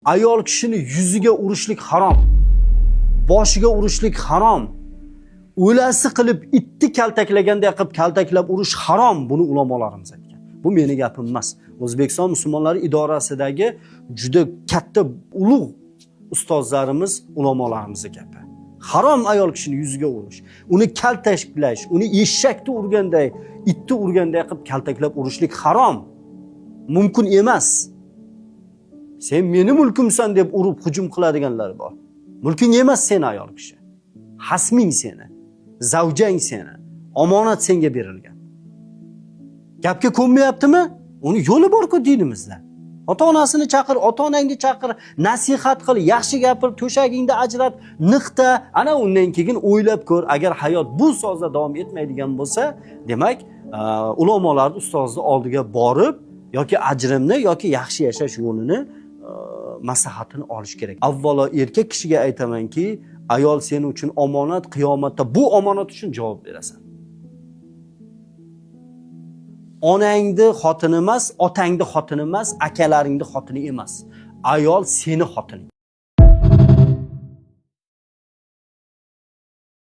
Ayol kishini yuziga urishlik harom. Boshiga urishlik harom. O'lasi qilib itni kaltaklaganda qilib kaltaklab urish harom. Buni ulamolarimiz aytgan. Bu meni gapim emas. O'zbekiston musulmonlari idorasidagi juda katta ulug' ustozlarimiz, ulamolarimizning gapi. Harom ayol kishini yuziga urish, uni kaltaklash, uni eshakni urganday, itni urganday qilib kaltaklab urishlik harom. Mumkin emas. Sen meni mulkimsan deb urib hujum qiladiganlar bor. Mulking emas sen ayol kishi. Hasming seni, zavjang seni, omonat senga berilgan. Gapga ko'nmayaptimi? Uni yo'li bor-ku dinimizda. Ota-onasini chaqir, ota-onangni chaqir, nasihat qil, yaxshi gapir, to'shagingda ajrat, niqta, ana undan keyin o'ylab ko'r, agar hayot bu sozda davom etmaydigan bo'lsa, demak, ulamolarning ustozni oldiga borib yoki ajrimni yoki yaxshi yashash yo'lini maslahatini olish kerak. Avvalo erkak kishiga aytamanki, ayol seni uchun omonat, qiyomatda bu omonat uchun javob berasan. Onangni xotini emas, otangni xotini emas, akalaringni xotini emas. Ayol seni xotining.